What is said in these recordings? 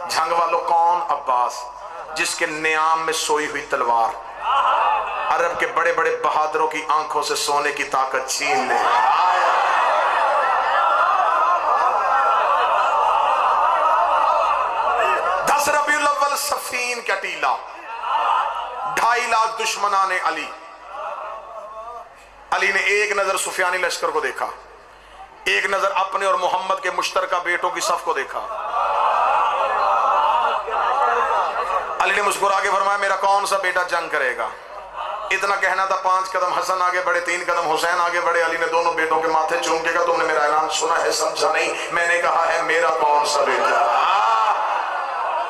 झंग वालों कौन? अब्बास, जिसके नियाम में सोई हुई तलवार अरब के बड़े बड़े बहादुरों की आंखों से सोने की ताकत छीन ले। 10 रबीउल अव्वल सफीन का टीला, 2.5 लाख दुश्मनाने अली। अली ने एक नजर सुफियानी लश्कर को देखा, एक नजर अपने और मोहम्मद के मुश्तरका बेटों की सफ को देखा। अली ने मुस्कुरा के फरमाया, मेरा कौन सा बेटा जंग करेगा? इतना कहना था, 5 कदम हसन आगे बढ़े, 3 कदम हुसैन आगे बढ़े। अली ने दोनों बेटों के माथे चूम के कहा, तुमने मेरा ऐलान सुना है, समझा नहीं? मैंने कहा है मेरा कौन सा बेटा।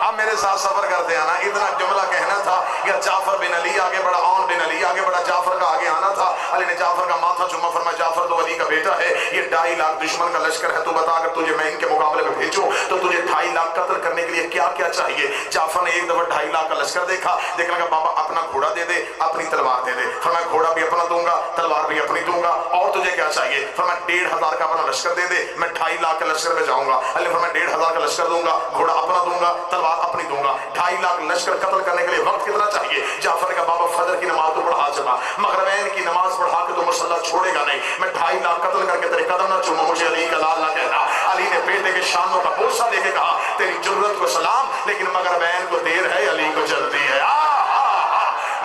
अब मेरे साथ सफर करते आना। इतना जुमला कहना था, या जाफर बिन अली आगे बढ़ा, औन बिन अली आगे बढ़ा, जाफर का आगे आना था। अली ने जाफर का माथा चुमा, फरमाया जाफर तो अली का बेटा है, ये 2.5 लाख दुश्मन का लश्कर है, तू बता अगर तुझे मैं इनके मुकाबले में भेजूं तो तुझे 2.5 लाख कत्ल करने के लिए क्या क्या चाहिए? जाफर ने एक दफा 2.5 लाख का लश्कर देखा, देखने लगा बाबा अपना घोड़ा दे दे, अपनी तलवार दे दे। फरमाया घोड़ा भी अपना दूंगा, तलवार भी अपनी दूंगा, और तुझे क्या चाहिए? फरमाया 1,500 का अपना लश्कर दे दे, मैं 2.5 लाख के लश्कर में जाऊंगा। अली फरमाया 1,500 का लश्कर दूंगा, घोड़ा अपना दूंगा, तलवार अपनी दूंगा। 2.5 लाख लश्कर कत्ल करने के लिए वक्त कितना चाहिए? जाफर का बाबा फजर की नमाज तो पढ़ा चला, मगरिबैन की नमाज पढ़ा के तो मुसल्ला छोड़ेगा नहीं, मैं 2.5 लाख कत्ल करके तेरे कदम ना चूमूं, मुझे अली का लाल ना कहना। अली ने बेटे के शानों का बोसा लेके कहा, तेरी जुर्रत को सलाम, लेकिन मगरिबैन को देर है, अली को जल्दी है।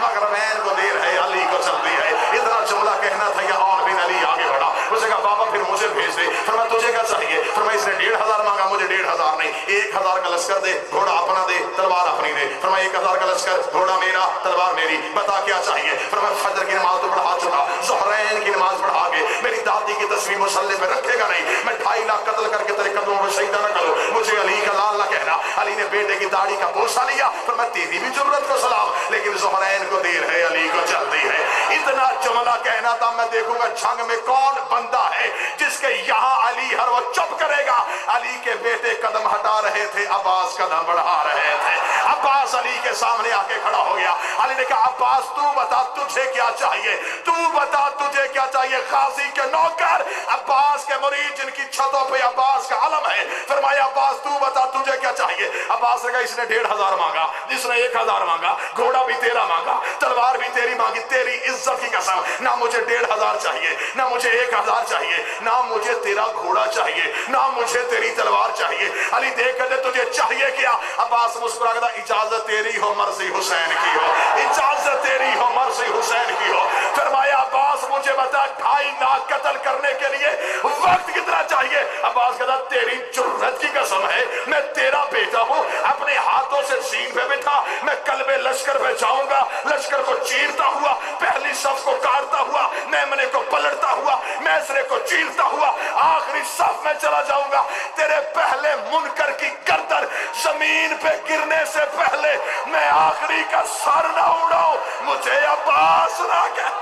मगरिबैन को देर है, अली को जल्दी है। इतना जुमला कहना था, या और बिन अली आगे बढ़ा। उसने कहा बाबा फिर मुझे भेज दे। फरमाया तुझे क्या चाहिए? फरमाया इसने 1,500 मांगा, मुझे 1,500 नहीं, 1,000 का लश्कर दे, घोड़ा अपना दे, तलवार अपनी दे। फरमाया 1,000 का लश्कर, घोड़ा मेरा, तलवार मेरी, बता क्या चाहिए? फरमाया फजर की नमाज तो पढ़ा चुका, ज़ुहरैन की नमाज पढ़ा के मेरी दादी की तस्वीर मुसल्ले पे रखेगा नहीं, मैं 2.5 लाख कत्ल करके तेरे कदमों में शहीदा न करूं, मुझे अली का लाल ना कहना। अली ने बेटे की दाढ़ी का बोसा लिया, फरमाया तेरी भी जुर्रत को सलाम, लेकिन ज़ुहरैन को देर है, अली को जल्दी है। इतना जुमला कहना था, मैं देखूंगा जंग में कौन बंदा है जिसके यहाँ अली हर वो चुप करेगा। अली के बेटे कदम हटा रहे थे, अब्बास कदम बढ़ा रहे थे। अब्बास अली के सामने आके खड़ा हो गया। अली ने कहा अब्बास तू बता तुझे क्या चाहिए, तू बता तुझे क्या चाहिए? गाजी के नौकर, अब्बास के मुरीद जिनकी छतों पे अब्बास का अलम है। फरमाया अब्बास तू बता तुझे क्या चाहिए? अब्बास ने कहा इसने 1,500 मांगा, इसने 1,000 मांगा, घोड़ा भी तेरा मांगा, तलवार भी तेरी मांगी, तेरी इज्जत की कसम, ना मुझे 1,500 चाहिए, ना मुझे 1,000 चाहिए, ना मुझे तेरा घोड़ा चाहिए, ना मुझे तेरी तलवार चाहिए। अली देख कर तुझे चाहिए क्या? अब्बास मुस्कुरा कर इजाजत तेरी हो, मर्जी हुसैन की हो, इजाजत तेरी हो, मर्जी हुसैन की हो। फरमाया अब्बास मुझे बता 2.5 लाख कत्ल करने के लिए वक्त कितना चाहिए? अब्बास कहता तेरी जुर्रत की कसम है, मैं तेरा बेटा हूं, अपने हाथों से सीन पे बैठा, मैं कल्बे लश्कर पे जाऊंगा, लश्कर को चीरता हुआ, पहली सफ को काटता हुआ, मेमने को पलटता हुआ, मैसरे को चीरता हुआ, आखिरी सफ में चला जाऊंगा। तेरे पहले मुनकर की गर्दन जमीन पे गिरने से पहले मैं आखिरी का सर ना उड़ाऊं, मुझे अब्बास ना कह।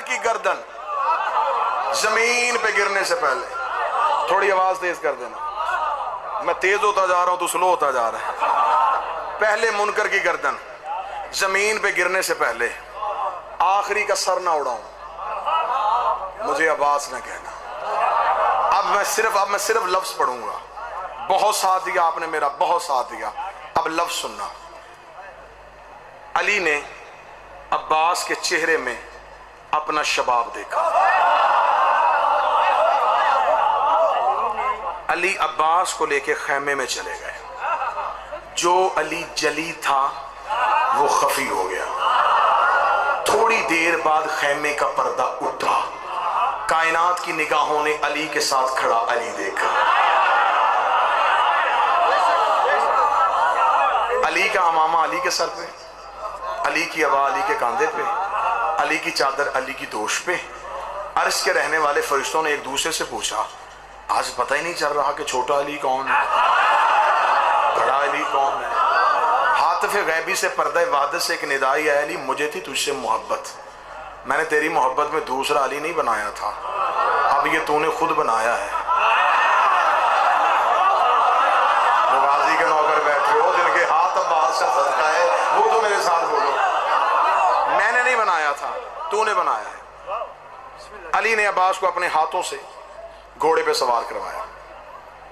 की गर्दन जमीन पे गिरने से पहले, थोड़ी आवाज तेज कर देना, मैं तेज होता जा रहा हूं तो स्लो होता जा रहा है। पहले मुनकर की गर्दन जमीन पे गिरने से पहले आखिरी का सर ना उड़ाऊं, मुझे अब्बास ना कहना। अब मैं सिर्फ लफ्ज पढ़ूंगा। बहुत साथ दिया आपने मेरा, बहुत साथ दिया, अब लफ्ज सुनना। अली ने अब्बास के चेहरे में अपना शबाब देखा। अली अब्बास को लेके खैमे में चले गए। जो अली जली था वो खफी हो गया। थोड़ी देर बाद खैमे का पर्दा उठा, कायनात की निगाहों ने अली के साथ खड़ा अली देखा। अली का अमामा अली के सर पे, अली की अबा अली के कांधे पे, अली की चादर अली की दोष पे। अर्श के रहने वाले फरिश्तों ने एक दूसरे से पूछा, आज पता ही नहीं चल रहा कि छोटा अली कौन है, बड़ा अली कौन है। हाथ आतिफ गैबी से पर्दा वहादत से एक निदाई है, अली मुझे थी तुझसे मोहब्बत, मैंने तेरी मोहब्बत में दूसरा अली नहीं बनाया था, अब ये तूने खुद बनाया है। जो गाजी के नौकर बैठे हो जिनके हाथ अब्बास से सदका है, वो तो मेरे साथ बोलो, मैंने नहीं बनाया था, तूने बनाया है। अली ने अब्बास को अपने हाथों से घोड़े पे सवार करवाया।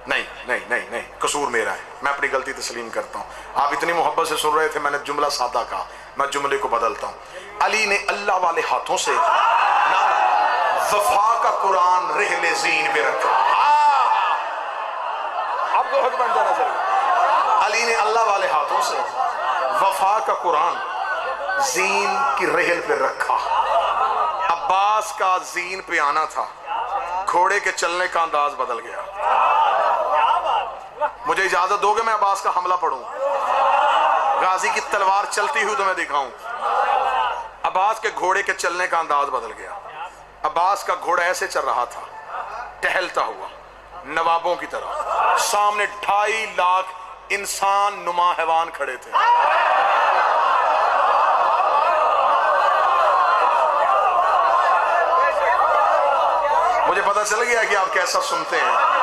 नहीं नहीं नहीं नहीं, कसूर मेरा है, मैं अपनी गलती तस्लीम करता हूं। आप इतनी मोहब्बत से सुन रहे थे, मैंने जुमला सादा कहा, मैं जुमले को बदलता हूं। अली ने अल्लाह वाले हाथों से वफा का कुरान रहले ज़ीन पे रखा। अब तो हक बन जाना चाहिए। अली ने अल्लाह वाले हाथों से वफा का कुरान ज़ीन की रहल पे रखा। अब्बास का ज़ीन पे आना था, घोड़े के चलने का अंदाज बदल गया। मुझे इजाजत दोगे मैं अब्बास का हमला पढ़ूं, गाजी की तलवार चलती हुई तुम्हें दिखाऊं। अब्बास के घोड़े के चलने का अंदाज बदल गया। अब्बास का घोड़ा ऐसे चल रहा था, टहलता हुआ नवाबों की तरह। सामने 2.5 लाख इंसान नुमा हैवान खड़े थे। मुझे पता चल गया कि आप कैसा सुनते हैं,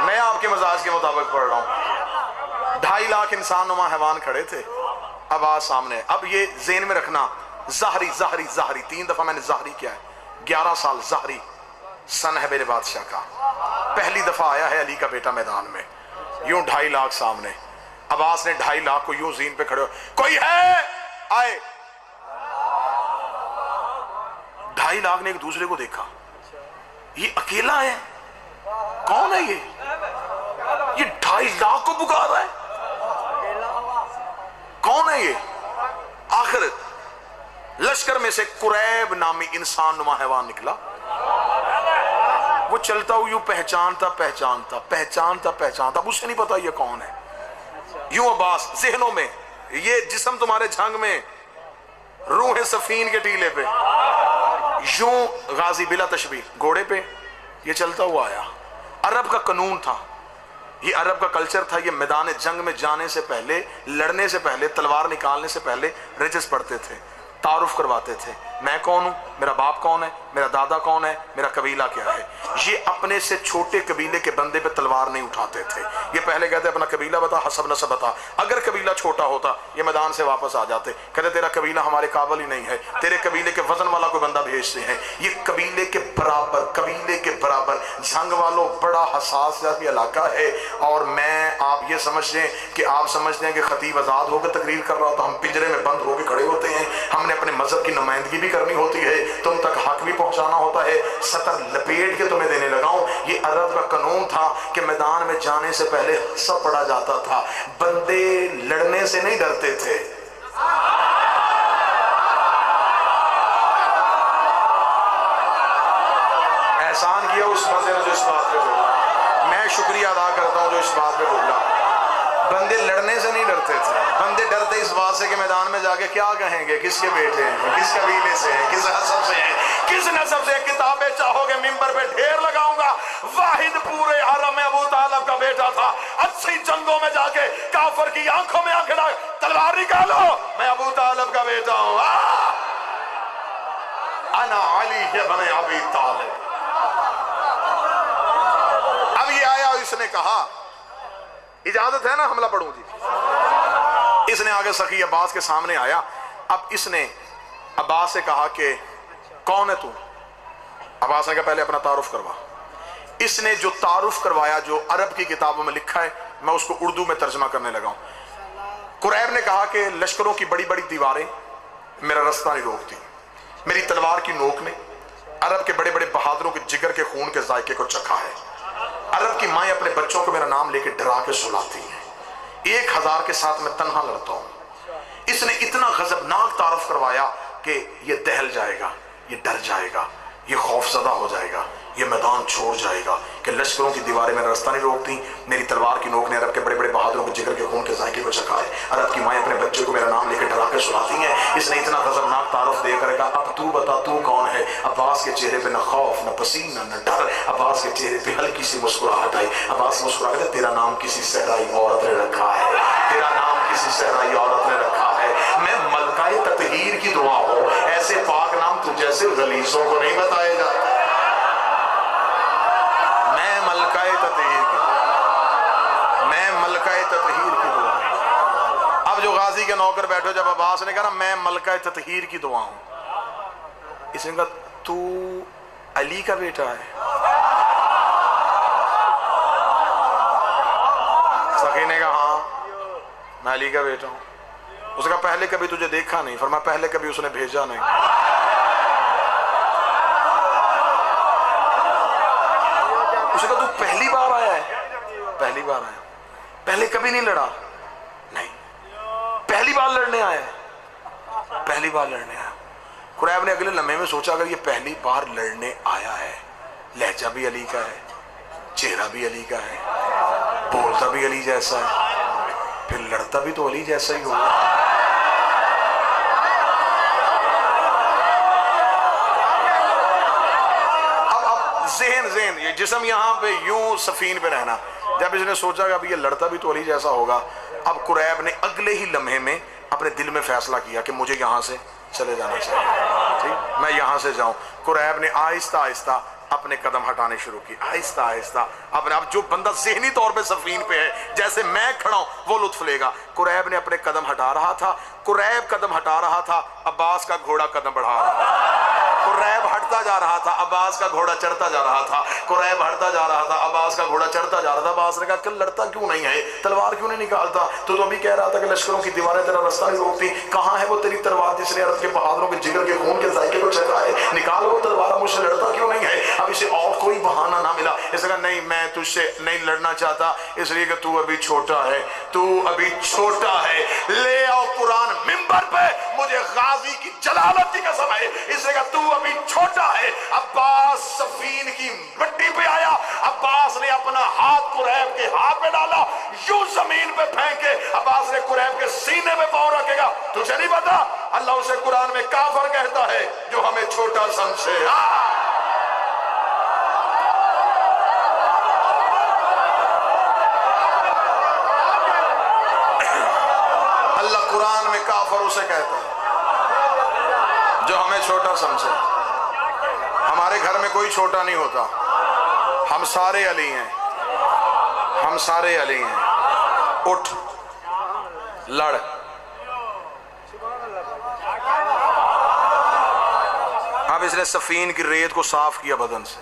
मैं आपके मजाज के मुताबिक पढ़ रहा हूं। 2.5 लाख इंसान नुमा हैवान खड़े थे, आवाज सामने। अब ये ज़हन में रखना, ज़ाहरी ज़ाहरी ज़ाहरी 3 दफा मैंने ज़ाहरी किया है। 11 साल ज़ाहरी सन है मेरे बादशाह का, पहली दफा आया है अली का बेटा मैदान में। यूं 2.5 लाख सामने, अब्बास ने 2.5 लाख को यूं ज़ीन पे खड़े हो, कोई है आए। 2.5 लाख ने एक दूसरे को देखा, ये अकेला है, कौन है ये 2.5 लाख को पुकार रहा है, कौन है ये। आखिर लश्कर में से कुरैब नामी इंसान नुमा हैवान निकला। वो चलता हुआ यूं पहचानता पहचानता पहचानता पहचानता, उसे नहीं पता ये कौन है। यूं अब्बास ज़हनों में, ये जिस्म तुम्हारे झंग में, रूह है सफीन के टीले पे। यूं गाजी बिला तशबीह घोड़े पे ये चलता हुआ आया। अरब का कानून था, ये अरब का कल्चर था, ये मैदान जंग में जाने से पहले, लड़ने से पहले, तलवार निकालने से पहले रजिस पढ़ते थे, तारुफ करवाते थे। मैं कौन हूं, मेरा बाप कौन है, मेरा दादा कौन है, मेरा कबीला क्या है। ये अपने से छोटे कबीले के बंदे पे तलवार नहीं उठाते थे। ये पहले कहते अपना कबीला बता, हसब नसब बता। अगर कबीला छोटा होता ये मैदान से वापस आ जाते, कहते तेरा कबीला हमारे काबिल ही नहीं है, तेरे कबीले के वजन वाला कोई बंदा भेजते हैं। ये कबीले के बराबर, कबीले के बराबर। झंग वालों बड़ा हसास इलाका है। और मैं, आप ये समझते हैं कि आप समझते हैं कि खतीब आज़ाद होकर तकरीर कर रहा हो तो हम पिंजरे में बंद होकर खड़े होते हैं। हमने अपने मजहब की नुमाइंदगी भी करनी होती है, तुम तक हक भी पहुंचाना होता है। सतर लपेट के तुम्हें देने लगाऊं। ये अरब का कानून था कि मैदान में जाने से पहले सब पढ़ा जाता था। बंदे लड़ने से नहीं डरते थे। एहसान किया उस बंदे ने जो इस बात पे बोला, मैं शुक्रिया अदा करता हूं जो इस बात पे बोला। बंदे लड़ने से नहीं डरते थे, बंदे डरते इस बात से कि मैदान में जाके क्या कहेंगे, किसके बेटे हैं, किस कबीले से हैं, किस हसब से हैं, किस नसब से। किताबें चाहोगे मिंबर पे ढेर लगाऊंगा। वाहिद पूरे अरब में अबू तालिब का बेटा था। 80 जंगों में जाके काफर की आंखों में आंखें डाल, तलवार निकालो, मैं अबू तालिब का बेटा हूं। अना अली इब्न अबी तालिब। अब ये आया, इसने कहा इजाजत है ना हमला पढ़ूं जी। इसने आगे सखी अब्बास के सामने आया। अब इसने अब्बास से कहा कि कौन है तू। अब्बास ने कहा पहले अपना तारुफ करवा। इसने जो तारुफ करवाया, जो अरब की किताबों में लिखा है, मैं उसको उर्दू में तर्जमा करने लगा हूं। कुरैब ने कहा कि लश्करों की बड़ी बड़ी दीवारें मेरा रास्ता नहीं रोकती, मेरी तलवार की नोक ने अरब के बड़े बड़े बहादुरों के जिगर के खून के जायके को चखा है। अरब की माएँ अपने बच्चों को मेरा नाम लेके डरा के सुलाती हैं। 1000 के साथ मैं तन्हा लड़ता हूं। इसने इतना गजबनाक तारुफ करवाया कि ये दहल जाएगा, ये डर जाएगा, ये खौफजदा हो जाएगा, ये मैदान छोड़ जाएगा कि लश्करों की दीवारें मेरा रास्ता नहीं रोकती। मेरी तलवार की नोक ने अरब के बड़े बड़े बहादुरों को जिगर के खून के जायके को चखा है। अरब की माएँ अपने बच्चे को मेरा नाम लेकर डरा कर सुनाती हैं। इसने इतना खतरनाक तारुफ देकर कहा, अब तू बता तू कौन है। अब्बास के चेहरे पे न खौफ न पसीना न डर, अब्बास के चेहरे पे हल्की सी मुस्कुराहट आई। अब्बास मुस्कुरा कर, तेरा नाम किसी सहराई औरत ने रखा है, तेरा नाम किसी सहराई औरत ने रखा है। मैं मलकाए ततहीर की दुआ हो, ऐसे पाक नाम तुझ जैसे गलीसों को नहीं बताए जाते। मैं मलकाए ततहीर की दुआ, मैं मलकाए ततहीर की दुआ। अब जो गाजी के नौकर बैठो, जब अब्बास ने कहा ना मैं मलकाए ततहीर की दुआ हूं, इसने कहा तू अली का बेटा है। सखी ने कहा हाँ मैं अली का बेटा हूं। उसने कहा पहले कभी तुझे देखा नहीं। फरमाया पहले कभी उसने भेजा नहीं। उसने कहा तू पहली बार आया है? पहली बार आया। पहले कभी नहीं लड़ा? नहीं। पहली बार लड़ने आया? पहली बार लड़ने आया। कुरैब ने अगले लम्हे में सोचा अगर ये पहली बार लड़ने आया है, लहजा भी अली का है, चेहरा भी अली का है, बोलता भी अली जैसा है, फिर लड़ता भी तो अली जैसा ही होगा। अब ज़हन ये जिस्म यहाँ पे यूं सफीन पे रहना, जब इसने सोचा कि अब ये लड़ता भी तो अली जैसा होगा, अब कुरैब ने अगले ही लम्हे में अपने दिल में फैसला किया कि मुझे यहाँ से चले जाना चाहिए, ठीक, मैं यहाँ से जाऊं। कुरैब ने आहिस्ता आहिस्ता अपने कदम हटाने शुरू किए, आहिस्ता आहिस्ता अपने। अब जो बंदा ज़हनी तौर पे सफीन पे है, जैसे मैं खड़ा हूं वो लुत्फ लेगा। कुरैब ने अपने कदम हटा रहा था, कुरैब कदम हटा रहा था, अब्बास का घोड़ा कदम बढ़ा रहा था। कुरैब हटता जा रहा था, अब्बास का घोड़ा चढ़ता जा रहा था। कुरैब हटता जा रहा था, अब्बास का घोड़ा चढ़ता जा रहा था। अब्बास ने कहा कल लड़ता क्यों नहीं है, तलवार क्यों नहीं निकालता? तो अभी कह रहा था कि लश्करों की दीवारें तेरा रास्ता नहीं रोकती। कहाँ है वो तेरी तलवार जिसने अरब के बहादुरों के जिगर के खून के जायके को चखा है? निकाल वो तलवार, मुझसे लड़ता क्यों नहीं है? अब इसे और कोई बहाना ना मिला। इसने कहा नहीं मैं तुझसे नहीं लड़ना चाहता, इसलिए कि तू अभी छोटा है, तू अभी छोटा है। ले आओ कुरान मिंबर पे, मुझे गाजी की जलालत की कसम है, इसने कहा तू अभी छोटा है। अब्बास सफीन की मिट्टी पे आया, अब्बास ने अपना हाथ कुरैब के हाथ में डाला, यूं जमीन पे फेंके। अब्बास ने कुरैब के सीने में पांव रखेगा। तुझे नहीं पता अल्लाह उसे कुरान में काफिर कहता है जो हमें छोटा समझे। अल्लाह कुरान में काफिर उसे कहता है जो हमें छोटा समझे। हमारे घर में कोई छोटा नहीं होता, हम सारे अली हैं, हम सारे अली हैं। उठ लड़। अब इसने सफीन की रेत को साफ किया बदन से,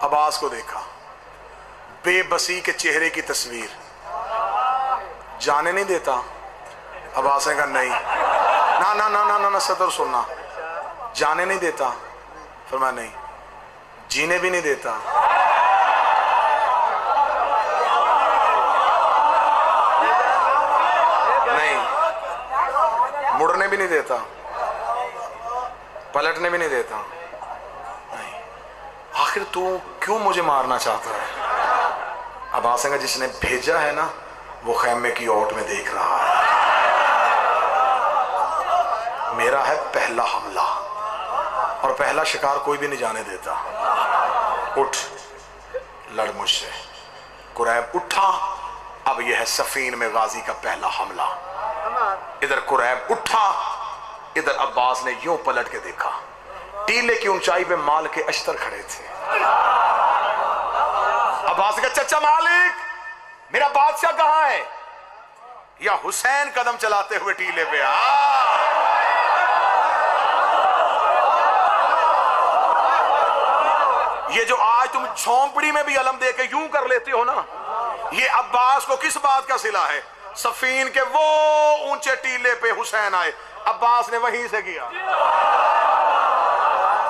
अब्बास को देखा, बेबसी के चेहरे की तस्वीर, जाने नहीं देता। अब्बास ने कहा नहीं, ना ना ना ना ना, ना सदर सुनना, जाने नहीं देता। फरमाया नहीं, जीने भी नहीं देता। नहीं, मुड़ने भी नहीं देता, पलटने भी नहीं देता। नहीं, आखिर तू क्यों मुझे मारना चाहता है? अब्बास ने कहा जिसने भेजा है ना वो खैमे की ओट में देख रहा है। मेरा है पहला हमला और पहला शिकार कोई भी नहीं जाने देता। उठ लड़ मुझसे। कुरैब उठा। अब यह है सफीन में गाजी का पहला हमला। इधर कुरैब उठा, इधर अब्बास ने यूं पलट के देखा, टीले की ऊंचाई पे माल के अश्तर खड़े थे। अब्बास का चचा मालिक मेरा बादशाह कहां है? या हुसैन कदम चलाते हुए टीले पे ये जो आज तुम झोंपड़ी में भी अलम दे के यूं कर लेते हो ना, ये अब्बास को किस बात का सिला है? सफीन के वो ऊंचे टीले पे हुसैन आए, अब्बास ने वहीं से किया।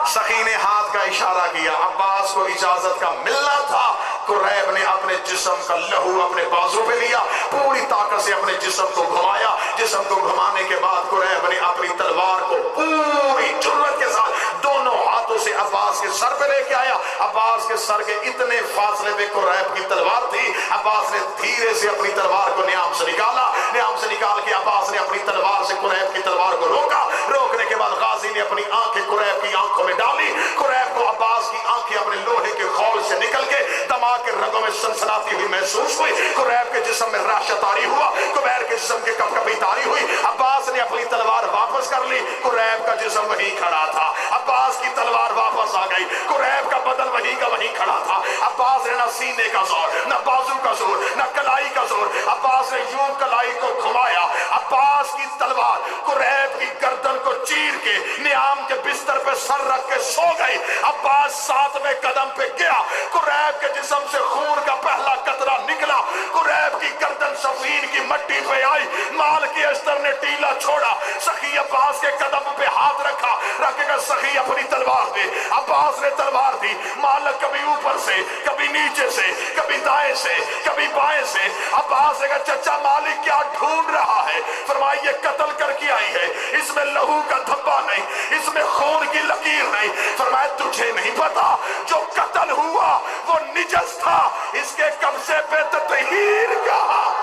सखी ने हाथ का इशारा किया, अब्बास को इजाजत का मिलना था। कुरैब ने अपने जिस्म का लहू अपने बाजू पे लिया, पूरी ताकत से अपने जिस्म को घुमाया। जिस्म को घुमाने के बाद कुरैब ने अपनी तलवार को पूरी जुर्रत के साथ दोनों हाथ हाथों से अब्बास के सर पे लेके आया। अब्बास के सर के इतने फासले पे कुरैब की तलवार थी। अब्बास ने धीरे से अपनी तलवार को नियाम से निकाला। नियाम से निकाल के अब्बास ने अपनी तलवार से कुरैब की तलवार को रोका। रोकने के बाद गाजी ने अपनी आंखें कुरैब की आंखों में डाली। कुरैब को अब्बास की आंखें अपने लोहे के खौल से निकल के दमाग के रगों में सनसनाती हुई महसूस हुई। कुरैब के जिस्म में राशा तारी हुआ। कुबैर के जिस्म के कपकपी तारी हुई। अब्बास ने अपनी तलवार वापस कर ली। कुरैब का जिस्म वहीं खड़ा था। अब्बास की तलवार वापस आ गई। कुरैब का बदन वहीं का वहीं खड़ा था। अब्बास ने ना सीने का जोर, ना बाजू का जोर, ना कलाई का जोर। अब्बास ने यूं कलाई को घुमाया। अब्बास की तलवार कुरैब की गर्दन को चीर के नियाम के बिस्तर पे सर रख के सो गई। अब्बास 7वें कदम पे गया। कुरैब के जिस्म से खून का पहला कतरा निकला। कुरैब की गर्दन सफीन की मट्टी पे आई। माल की अस्तर ने टीला छोड़ा। सखी अब्बास के कदम पे हाथ रखा। रखेगा सखी अपनी तलवार दे। अब्बास ने तलवार दी। मालक कभी ऊपर से, कभी नीचे से, कभी दाएं से, कभी बाएं से। अब्बास ने कहा चचा मालिक क्या ढूंढ रहा है? फरमाया ये कत्ल करके आई है, इसमें लहू का धब्बा नहीं, इसमें खून की लकीर नहीं। फरमाया तुझे नहीं पता जो कत्ल हुआ वो निजस था, इसके कब्जे पे ततहीर कहा।